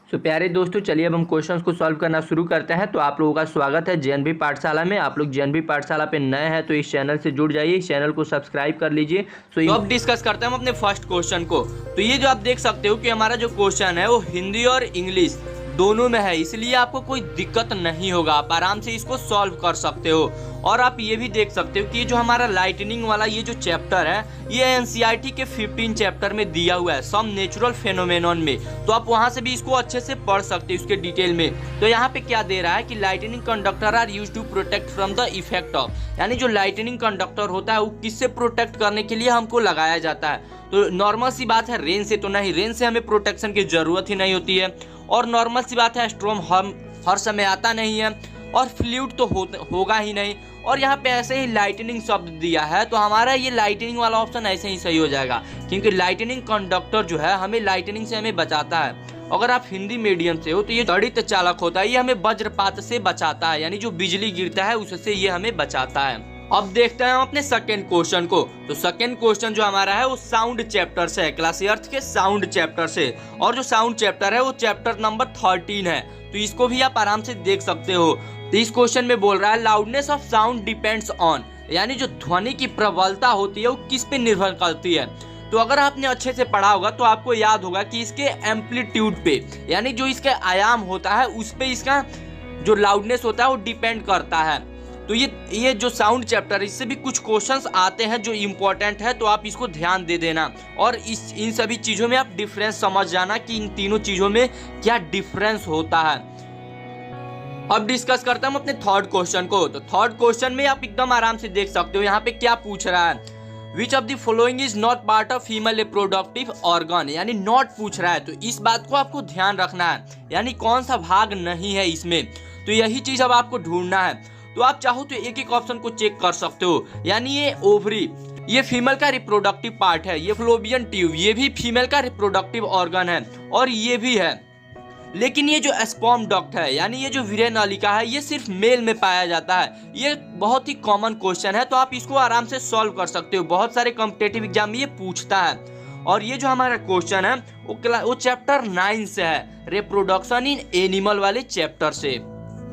तो प्यारे दोस्तों, चलिए अब हम क्वेश्चंस को सॉल्व करना शुरू करते हैं। तो आप लोगों का स्वागत है जेएनवी पाठशाला में। आप लोग जेएनवी पाठशाला पे नए हैं तो इस चैनल से जुड़ जाइए, इस चैनल को सब्सक्राइब कर लीजिए। तो अब डिस्कस करते हैं हम अपने फर्स्ट क्वेश्चन को। तो ये जो आप देख सकते हो कि हमारा जो क्वेश्चन है वो हिंदी और इंग्लिश दोनों में है, इसलिए आपको कोई दिक्कत नहीं होगा, आप आराम से इसको सॉल्व कर सकते हो। और आप ये भी देख सकते हो कि जो हमारा लाइटनिंग वाला ये जो चैप्टर है ये एनसीईआरटी के 15 चैप्टर में दिया हुआ है, सम नेचुरल फेनोमेनन में। तो आप वहां से भी इसको अच्छे से पढ़ सकते हो इसके डिटेल में। तो यहाँ पे क्या दे रहा है कि lightning conductor are used to protect from the effect of, यानी जो लाइटनिंग कंडक्टर होता है वो किससे प्रोटेक्ट करने के लिए हमको लगाया जाता है। तो नॉर्मल सी बात है, रेन से तो नहीं, रेन से हमें प्रोटेक्शन की जरूरत ही नहीं होती है। और नॉर्मल सी बात है, स्ट्रॉम हम हर समय आता नहीं है और फ्लूइड तो होगा ही नहीं। और यहाँ पे ऐसे ही लाइटनिंग शब्द दिया है तो हमारा ये लाइटनिंग वाला ऑप्शन ऐसे ही सही हो जाएगा, क्योंकि लाइटनिंग कंडक्टर जो है हमें लाइटनिंग से हमें बचाता है। अगर आप हिंदी मीडियम से हो तो ये त्वरित चालक होता है, ये हमें वज्रपात से बचाता है, यानी जो बिजली गिरता है उससे ये हमें बचाता है। अब देखते हैं हम अपने सेकेंड क्वेश्चन को। तो सेकेंड क्वेश्चन जो हमारा है वो साउंड चैप्टर से है, क्लास अर्थ के साउंड चैप्टर से। और जो साउंड चैप्टर है वो चैप्टर नंबर 13 है, तो इसको भी आप आराम से देख सकते हो। तो इस क्वेश्चन में बोल रहा है loudness of sound depends on, यानी जो ध्वनि की प्रबलता होती है वो किस पे निर्भर करती है। तो अगर आपने अच्छे से पढ़ा होगा तो आपको याद होगा कि इसके एम्पलीट्यूड पे, यानी जो इसके आयाम होता है उस पे इसका जो लाउडनेस होता है वो डिपेंड करता है। तो ये जो साउंड चैप्टर, इससे भी कुछ क्वेश्चंस आते हैं जो इम्पोर्टेंट है, तो आप इसको ध्यान दे देना। और इन सभी चीज़ों में आप डिफरेंस समझ जाना कि इन तीनों चीज़ों में क्या डिफरेंस होता है। अब डिस्कस करते हैं हम अपने थर्ड क्वेश्चन को। तो थर्ड क्वेश्चन में आप एकदम आराम से देख सकते हो यहाँ पे क्या पूछ रहा है, which of the following is not part of female reproductive organ, यानी नॉट पूछ रहा है। तो इस बात को आपको ध्यान रखना है, यानी कौन सा भाग नहीं है इसमें। तो यही चीज अब आपको ढूंढना है। तो आप चाहो तो एक एक ऑप्शन को चेक कर सकते हो, यानी ये ओवरी, ये फीमेल का रिप्रोडक्टिव पार्ट है, ये फ्लोबियन ट्यूब, ये भी फीमेल का रिप्रोडक्टिव ऑर्गन है, और ये भी है। लेकिन ये जो स्पर्म डक्ट है, यानी ये जो वीर्य नलिका है, ये सिर्फ मेल में पाया जाता है। ये बहुत ही कॉमन क्वेश्चन है, तो आप इसको आराम से सॉल्व कर सकते हो, बहुत सारे कॉम्पिटिटिव एग्जाम में ये पूछता है। और ये जो हमारा क्वेश्चन है वो चैप्टर 9 से है, रिप्रोडक्शन इन एनिमल वाले चैप्टर से।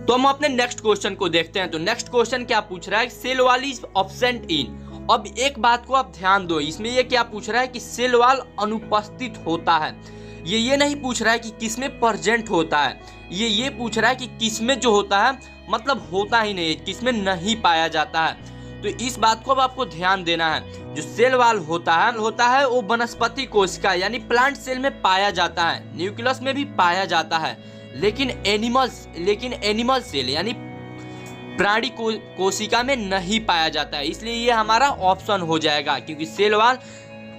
तो हम अपने नेक्स्ट क्वेश्चन को देखते हैं। तो नेक्स्ट क्वेश्चन क्या पूछ रहा है, cell wall is absent in. अब एक बात को आप ध्यान दो, इसमें ये क्या पूछ रहा है कि सेल वॉल अनुपस्थित होता है। ये नहीं पूछ रहा है कि किसमें प्रेजेंट होता है, ये पूछ रहा है कि किसमें जो होता है मतलब होता ही नहीं है, किसमें नहीं पाया जाता है। तो इस बात को अब आपको ध्यान देना है। जो सेल वॉल होता है वो वनस्पति कोशिका यानी प्लांट सेल में पाया जाता है, न्यूक्लियस में भी पाया जाता है, लेकिन एनिमल सेल यानी प्राणी कोशिका में नहीं पाया जाता है। इसलिए ये हमारा ऑप्शन हो जाएगा, क्योंकि सेल वॉल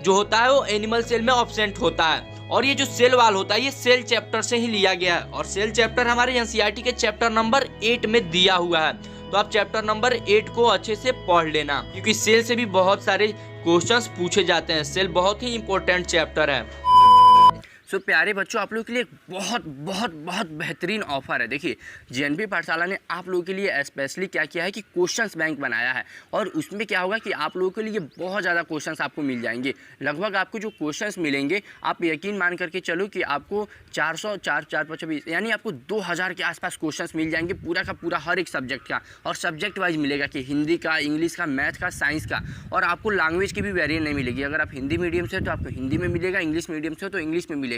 जो होता है वो एनिमल सेल में एब्सेंट होता है। और ये जो सेल वॉल होता है ये सेल चैप्टर से ही लिया गया है, और सेल चैप्टर हमारे एनसीईआरटी के चैप्टर नंबर 8 में दिया हुआ है। तो आप चैप्टर नंबर 8 को अच्छे से पढ़ लेना, क्योंकि सेल से भी बहुत सारे क्वेश्चंस पूछे जाते हैं। सेल बहुत ही इंपॉर्टेंट चैप्टर है। सो प्यारे बच्चों, आप लोगों के लिए बहुत बेहतरीन ऑफर है। देखिए, जेएनवी पाठशाला ने आप लोगों के लिए स्पेशली क्या किया है कि क्वेश्चंस बैंक बनाया है, और उसमें क्या होगा कि आप लोगों के लिए बहुत ज़्यादा क्वेश्चंस आपको मिल जाएंगे। लगभग आपको जो क्वेश्चंस मिलेंगे, आप यकीन मान करके चलो कि आपको 420 यानी आपको 2000 के आसपास क्वेश्चंस मिल जाएंगे, पूरा का पूरा हर एक सब्जेक्ट का। और सब्जेक्ट वाइज मिलेगा कि हिंदी का, इंग्लिश का, मैथ का, साइंस का। और आपको लैंग्वेज की भी वेरिएंट नहीं मिलेगी। अगर आप हिंदी मीडियम से हो तो आपको हिंदी में मिलेगा, इंग्लिश मीडियम से हो तो इंग्लिश में मिलेगा।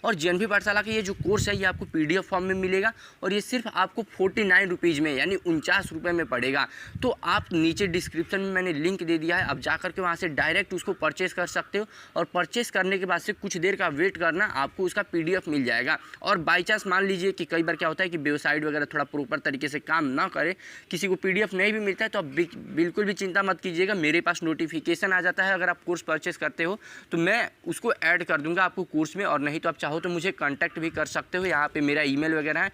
और जेएनवी पाठशाला का ये जो कोर्स है ये आपको पीडीएफ फॉर्म में मिलेगा, और ये सिर्फ आपको 49 रुपीज़ में यानी 49 रुपये में पड़ेगा। तो आप नीचे डिस्क्रिप्शन में मैंने लिंक दे दिया है, आप जा करके वहाँ से डायरेक्ट उसको परचेस कर सकते हो। और परचेस करने के बाद से कुछ देर का वेट करना, आपको उसका पीडीएफ मिल जाएगा। और बाई चांस मान लीजिए कि कई बार क्या होता है कि वेबसाइट वगैरह थोड़ा प्रॉपर तरीके से काम ना करे, किसी को पीडीएफ नहीं भी मिलता है, तो आप बिल्कुल भी चिंता मत कीजिएगा। मेरे पास नोटिफिकेशन आ जाता है अगर आप कोर्स परचेस करते हो, तो मैं उसको ऐड कर दूंगा आपको कोर्स में। और नहीं तो आप चाहो तो मुझे कांटेक्ट भी कर सकते हो, यहाँ पे मेरा ईमेल वगैरह है।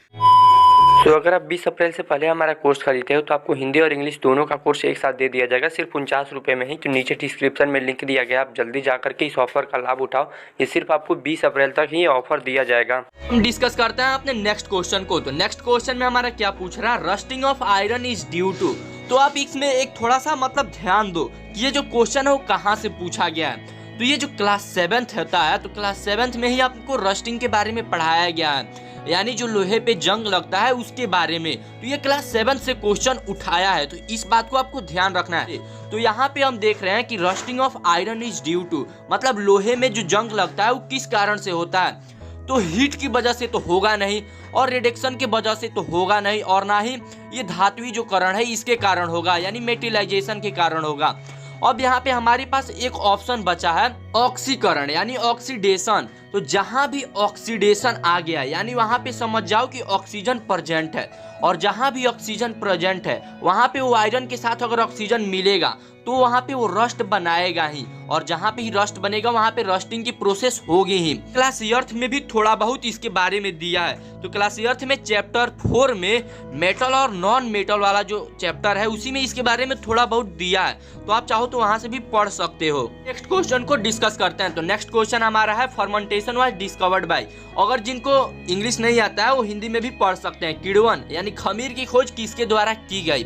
तो अगर आप 20 अप्रैल से पहले हमारा कोर्स खरीदते हो तो आपको हिंदी और इंग्लिश दोनों का कोर्स एक साथ दे दिया जाएगा, सिर्फ 49 रुपये में ही। तो नीचे डिस्क्रिप्शन में लिंक दिया गया, आप जल्दी जा करके इस ऑफर का लाभ उठाओ। ये सिर्फ आपको 20 अप्रैल तक ही ऑफर दिया जाएगा। हम डिस्कस करते हैं अपने नेक्स्ट क्वेश्चन को। तो नेक्स्ट क्वेश्चन में हमारा क्या पूछ रहा है, rusting of iron is due to. तो आप इसमें एक थोड़ा सा मतलब ध्यान दो कि ये जो क्वेश्चन है वो कहाँ से पूछा गया है। तो ये जो क्लास 7th होता है, तो क्लास 7th में ही आपको रस्टिंग के बारे में पढ़ाया गया है। यानी जो लोहे पे जंग लगता है उसके बारे में। तो ये क्लास 7 से क्वेश्चन उठाया है, तो इस बात को आपको ध्यान रखना है। तो यहाँ पे हम देख रहे हैं कि rusting of iron is due to, मतलब लोहे में जो जंग लगता है वो किस कारण से होता है। तो हीट की वजह से तो होगा नहीं, और रिडक्शन की वजह से तो होगा नहीं, और ना ही ये धात्विक जो करण है इसके कारण होगा, यानी मेटलाइजेशन के कारण होगा। अब यहाँ पे हमारे पास एक ऑप्शन बचा है ऑक्सीकरण यानी ऑक्सीडेशन। तो जहां भी ऑक्सीडेशन आ गया यानी वहां पे समझ जाओ कि ऑक्सीजन प्रेजेंट है, और जहां भी ऑक्सीजन प्रेजेंट है वहां पे वो आयरन के साथ अगर ऑक्सीजन मिलेगा तो वहां पे वो रस्ट बनाएगा ही, और जहां पे ही रस्ट बनेगा वहां पे रस्टिंग की प्रोसेस होगी ही। क्लास अर्थ में भी थोड़ा बहुत इसके बारे में दिया है। तो क्लास अर्थ में चैप्टर 4 में मेटल और नॉन मेटल वाला जो चैप्टर है उसी में इसके बारे में थोड़ा बहुत दिया है, तो आप चाहो तो वहां से भी पढ़ सकते हो। नेक्स्ट क्वेश्चन को डिस्कस करते हैं। तो नेक्स्ट क्वेश्चन हमारा है फर्मेंटेशन वाज डिस्कवर्ड बाय, अगर जिनको इंग्लिश नहीं आता है वो हिंदी में भी पढ़ सकते हैं। किण्वन यानी खमीर की खोज किसके द्वारा की गई।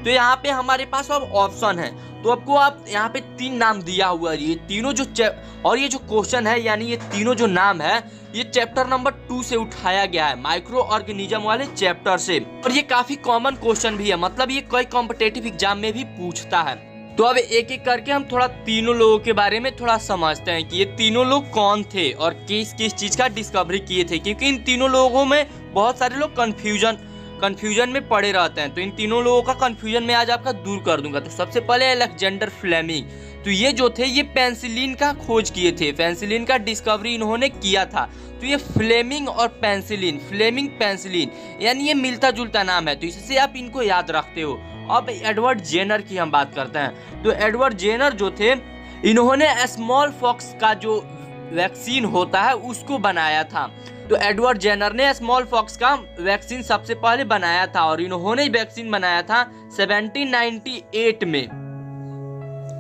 तो यहाँ पे हमारे पास अब ऑप्शन है, तो आपको आप यहाँ पे 3 नाम दिया हुआ है। ये तीनों जो और ये जो क्वेश्चन है यानी ये तीनों जो नाम है ये चैप्टर नंबर 2 से उठाया गया है, माइक्रो ऑर्गेनिज्म वाले चैप्टर से, और ये काफी कॉमन क्वेश्चन भी है, मतलब ये कई कॉम्पिटेटिव एग्जाम में भी पूछता है। तो अब एक एक करके हम थोड़ा तीनों लोगों के बारे में थोड़ा समझते हैं कि ये तीनों लोग कौन थे और किस किस चीज का डिस्कवरी किए थे, क्योंकि इन तीनों लोगों में बहुत सारे लोग कंफ्यूजन में पड़े रहते हैं। तो इन तीनों लोगों का कंफ्यूजन मैं आज आपका दूर कर दूंगा। तो सबसे पहले अलेक्जेंडर फ्लेमिंग, तो ये जो थे ये पेंसिलिन का खोज किए थे, पेंसिलिन का डिस्कवरी इन्होंने किया था। तो ये फ्लेमिंग और फ्लेमिंग पेंसिलिन यानी ये मिलता जुलता नाम है, तो इससे आप इनको याद रखते हो। अब एडवर्ड जेनर की हम बात करते हैं। तो एडवर्ड जेनर जो थे इन्होंने स्मॉल पॉक्स का जो वैक्सीन होता है उसको बनाया था। तो एडवर्ड जेनर ने स्मॉल पॉक्स का वैक्सीन सबसे पहले बनाया था, और इन्होंने वैक्सीन बनाया था 1798 में।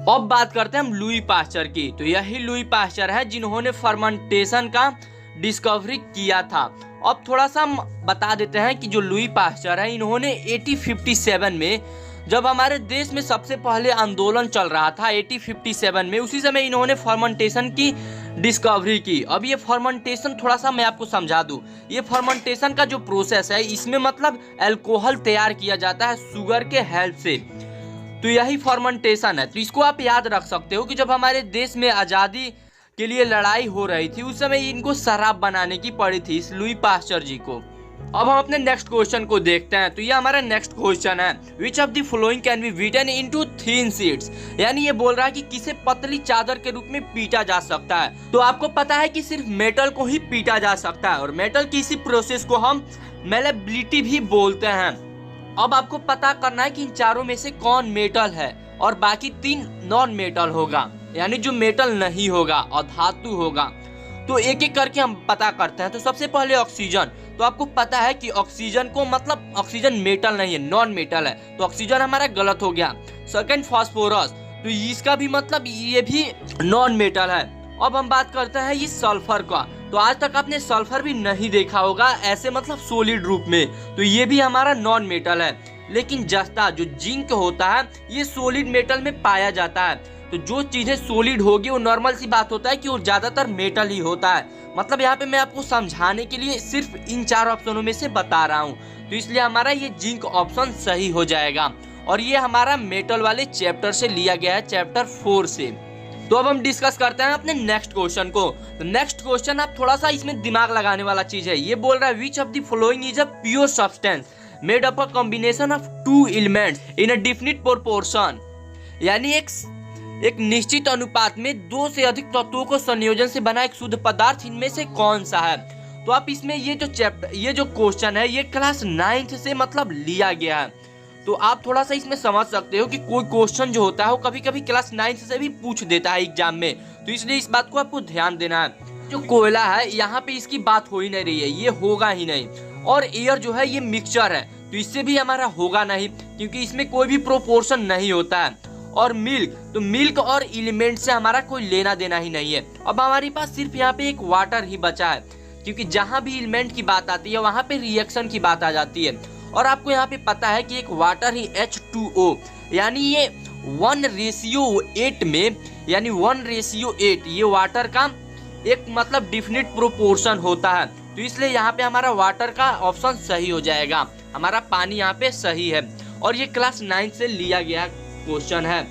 अब बात करते हैं हम लुई पास्चर की। तो यही लुई पास्चर है जिन्होंने फर्मेंटेशन का डिस्कवरी किया था। अब थोड़ा सा हम बता देते हैं कि जो लुई पास्चर है इन्होंने 1857 में, जब हमारे देश में सबसे पहले आंदोलन चल रहा था 1857 में, उसी समय इन्होंने फर्मेंटेशन की डिस्कवरी की। अब ये फर्मेंटेशन थोड़ा सा मैं आपको समझा दूं, ये फर्मेंटेशन का जो प्रोसेस है इसमें मतलब अल्कोहल तैयार किया जाता है शुगर के हेल्प से। तो यही फर्मेंटेशन है। तो इसको आप याद रख सकते हो कि जब हमारे देश में आज़ादी के लिए लड़ाई हो रही थी उस समय इनको शराब बनाने की पड़ी थी इस लुई पास्चर जी को। अब हम अपने नेक्स्ट क्वेश्चन को देखते हैं। तो ये हमारा नेक्स्ट क्वेश्चन है, which of the following can be beaten into thin sheets, यानी ये बोल रहा है कि किसे पतली चादर के रूप में पीटा जा सकता है। तो आपको पता है कि सिर्फ मेटल को ही पीटा जा सकता है, और मेटल की इसी प्रोसेस को हम मेलेबिलिटी भी बोलते हैं। अब आपको पता करना है कि इन चारों में से कौन मेटल है और बाकी 3 नॉन मेटल होगा, यानी जो मेटल नहीं होगा और धातु होगा। तो एक एक करके हम पता करते हैं। तो सबसे पहले ऑक्सीजन, तो आपको पता है कि ऑक्सीजन को मतलब ऑक्सीजन मेटल नहीं है, नॉन मेटल है, तो ऑक्सीजन हमारा गलत हो गया। सेकंड फास्फोरस, तो इसका भी मतलब ये भी नॉन मेटल है। अब हम बात करते हैं ये सल्फर का। तो आज तक आपने सल्फर भी नहीं देखा होगा ऐसे मतलब सॉलिड रूप में, तो ये भी हमारा नॉन मेटल है। लेकिन जस्ता जो जिंक होता है ये सॉलिड मेटल में पाया जाता है। तो जो चीजें सॉलिड होगी वो नॉर्मल सी बात होता है कि वो ज्यादातर मेटल ही होता है। मतलब यहाँ पे मैं आपको समझाने के लिए सिर्फ इन 4 ऑप्शनों में से बता रहा हूँ, तो इसलिए हमारा ये जिंक ऑप्शन सही हो जाएगा। और ये हमारा मेटल वाले चैप्टर से लिया गया है, चैप्टर 4 से। तो अब हम डिस्कस करते हैं अपने नेक्स्ट क्वेश्चन को। तो नेक्स्ट क्वेश्चन आप थोड़ा सा इसमें दिमाग लगाने वाला चीज है। ये बोल रहा है which of the following is a pure substance made up a combination of 2 elements in a definite proportion, यानी एक निश्चित अनुपात में 2 से अधिक तत्वों को संयोजन से बना एक शुद्ध पदार्थ इनमें से कौन सा है। तो आप इसमें ये जो क्वेश्चन है ये क्लास 9th से मतलब लिया गया है। तो आप थोड़ा सा इसमें समझ सकते हो कि कोई क्वेश्चन जो होता है वो कभी कभी क्लास 9th से भी पूछ देता है एग्जाम में, तो इसलिए इस बात को आपको ध्यान देना है। जो कोयला है यहाँ पे इसकी बात हो ही नहीं रही है, ये होगा ही नहीं। और एयर जो है ये मिक्सचर है, तो इससे भी हमारा होगा नहीं क्योंकि इसमें कोई भी प्रोपोर्शन नहीं होता है। और मिल्क, तो मिल्क और एलिमेंट से हमारा कोई लेना देना ही नहीं है। अब हमारे पास सिर्फ यहाँ पे एक वाटर ही बचा है, क्योंकि जहाँ भी एलिमेंट की बात आती है वहाँ पे रिएक्शन की बात आ जाती है। और आपको यहाँ पे पता है कि एक वाटर ही H2O, यानी ये 1:8 में, यानी 1:8 ये वाटर का एक मतलब डिफिनिट प्रोपोर्शन होता है। तो इसलिए यहाँ पे हमारा वाटर का ऑप्शन सही हो जाएगा, हमारा पानी यहाँ पे सही है। और ये क्लास 9 से लिया गया क्वेश्चन है।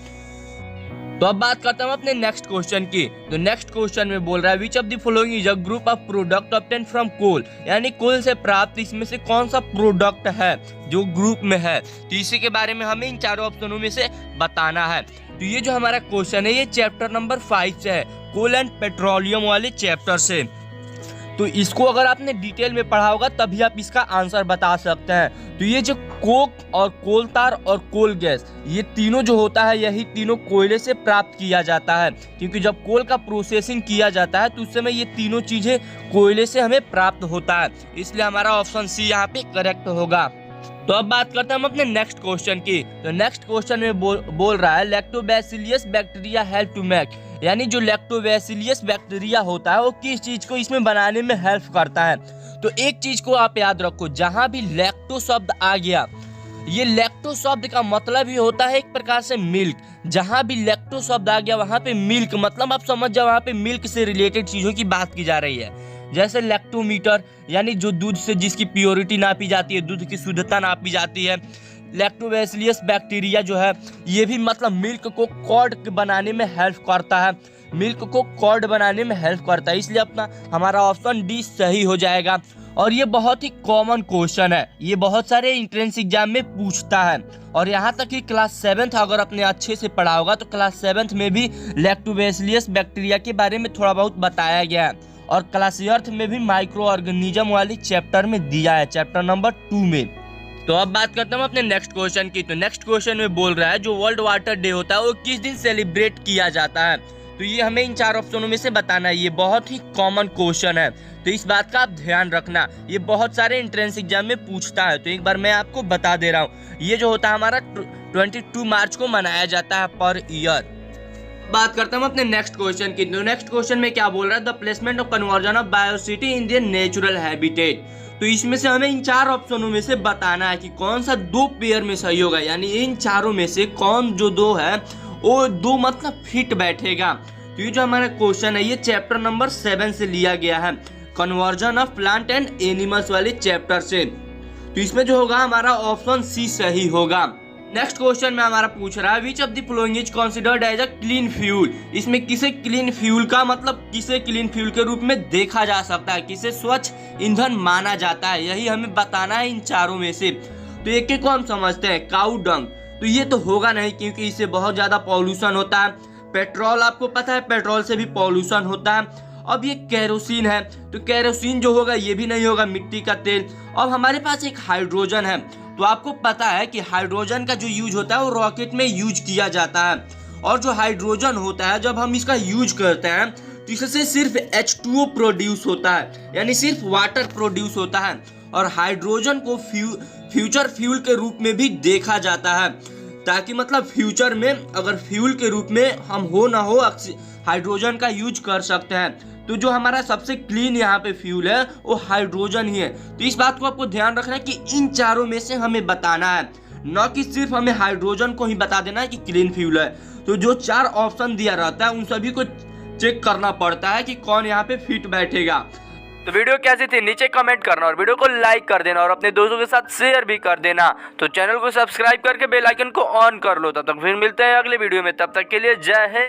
तो अब बात करता हूँ अपने नेक्स्ट क्वेश्चन की। तो नेक्स्ट क्वेश्चन में बोल रहा है which of the following is a group of product obtain from coal, यानी कोल से प्राप्त इसमें से कौन सा प्रोडक्ट है जो ग्रुप में है। तो इसी के बारे में हमें इन चारों ऑप्शनों में से बताना है। तो ये जो हमारा क्वेश्चन है ये चैप्टर नंबर 5 से है, कोल एंड पेट्रोलियम वाले चैप्टर से। तो इसको अगर आपने डिटेल में पढ़ा होगा तभी आप इसका आंसर बता सकते हैं। तो ये जो कोक और कोल तार और कोल गैस, ये तीनों जो होता है यही तीनों कोयले से प्राप्त किया जाता है, क्योंकि जब कोल का प्रोसेसिंग किया जाता है तो उस समय ये तीनों चीजें कोयले से हमें प्राप्त होता है। इसलिए हमारा ऑप्शन सी यहाँ पे करेक्ट होगा। तो अब बात करते हैं हम अपने नेक्स्ट क्वेश्चन की। तो नेक्स्ट क्वेश्चन में बोल रहा है लैक्टोबैसिलियस बैक्टीरिया हेल्प टू मेक, यानी जो लैक्टोबैसिलियस बैक्टीरिया होता है वो किस चीज को इसमें बनाने में हेल्प करता है। तो एक चीज को आप याद रखो, जहां भी लैक्टो शब्द आ गया, ये लैक्टो शब्द का मतलब ही होता है एक प्रकार से मिल्क। जहां भी लैक्टो शब्द आ गया वहां पे मिल्क, मतलब आप समझ जाओ वहां पे मिल्क से रिलेटेड चीजों की बात की जा रही है। जैसे लैक्टोमीटर, यानी जो दूध से जिसकी प्योरिटी नापी जाती है, दूध की शुद्धता नापी जाती है। लैक्टोबैसिलियस बैक्टीरिया जो है ये भी मतलब मिल्क को कर्ड बनाने में हेल्प करता है, मिल्क को कर्ड बनाने में हेल्प करता है। इसलिए अपना हमारा ऑप्शन डी सही हो जाएगा। और ये बहुत ही कॉमन क्वेश्चन है, ये बहुत सारे एंट्रेंस एग्जाम में पूछता है। और यहाँ तक कि क्लास 7th अगर आपने अच्छे से पढ़ा होगा तो क्लास 7th में भी लैक्टोबैसिलियस बैक्टीरिया के बारे में थोड़ा बहुत बताया गया है। और क्लास 8th में भी माइक्रो ऑर्गेनिज्म वाली चैप्टर में दिया है, चैप्टर नंबर 2 में। तो अब बात करता हूँ अपने नेक्स्ट क्वेश्चन की। तो नेक्स्ट क्वेश्चन में बोल रहा है जो वर्ल्ड वाटर डे होता है वो किस दिन सेलिब्रेट किया जाता है। तो ये हमें इन 4 ऑप्शनों में से बताना है। ये बहुत ही कॉमन क्वेश्चन है, तो इस बात का आप ध्यान रखना, ये बहुत सारे एंट्रेंस एग्जाम में पूछता है। तो एक बार मैं आपको बता दे रहा हूँ, ये जो होता है हमारा 22 मार्च को मनाया जाता है पर ईयर। बात करता हूँ अपने नेक्स्ट क्वेश्चन की। तो नेक्स्ट क्वेश्चन में क्या बोल रहा है the placement of conversion of biocity in their natural habitat. तो इसमें से हमें इन 4 ऑप्शनों में से बताना है कि कौन सा 2 पेयर में सही होगा, यानी इन चारों में से कौन जो 2 है वो 2 मतलब फिट बैठेगा। तो ये जो हमारा क्वेश्चन है ये चैप्टर नंबर 7 से लिया गया है, conversion of plant and animals वाले चैप्टर से। तो इसमें जो होगा हमारा ऑप्शन सी सही होगा। नेक्स्ट क्वेश्चन में हमारा पूछ रहा है which of the following is considered as a clean fuel. इसमें किसे क्लीन फ्यूल का मतलब किसे क्लीन फ्यूल के रूप में देखा जा सकता है, किसे स्वच्छ ईंधन माना जाता है, यही हमें बताना है इन चारों में से। तो एक एक को हम समझते हैं, काऊ डंग। तो ये तो होगा नहीं क्योंकि इससे बहुत ज्यादा पॉल्यूशन होता है। पेट्रोल, आपको पता है पेट्रोल से भी पॉल्यूशन होता है। अब ये केरोसिन है, तो केरोसिन जो होगा ये भी नहीं होगा, मिट्टी का तेल। अब हमारे पास एक हाइड्रोजन है, तो आपको पता है कि हाइड्रोजन का जो यूज होता है वो रॉकेट में यूज किया जाता है। और जो हाइड्रोजन होता है जब हम इसका यूज करते हैं तो इससे सिर्फ H2O प्रोड्यूस होता है, यानी सिर्फ वाटर प्रोड्यूस होता है। और हाइड्रोजन को फ्यूचर फ्यूल के रूप में भी देखा जाता है, ताकि मतलब फ्यूचर में अगर फ्यूल के रूप में हम हो ना हो हाइड्रोजन का यूज कर सकते हैं। तो जो हमारा सबसे क्लीन यहाँ पे फ्यूल है वो हाइड्रोजन ही है। तो इस बात को आपको ध्यान रखना है कि इन चारों में से हमें बताना है, न कि सिर्फ हमें हाइड्रोजन को ही बता देना है कि क्लीन फ्यूल है। तो जो 4 ऑप्शन दिया रहता है उन सभी को चेक करना पड़ता है कि कौन यहाँ पे फिट बैठेगा। तो वीडियो कैसी थी नीचे कमेंट करना और वीडियो को लाइक कर देना और अपने दोस्तों के साथ शेयर भी कर देना। तो चैनल को सब्सक्राइब करके बेल आइकन को ऑन कर लो। तब तक फिर मिलते हैं अगले वीडियो में, तब तक के लिए जय हिंद।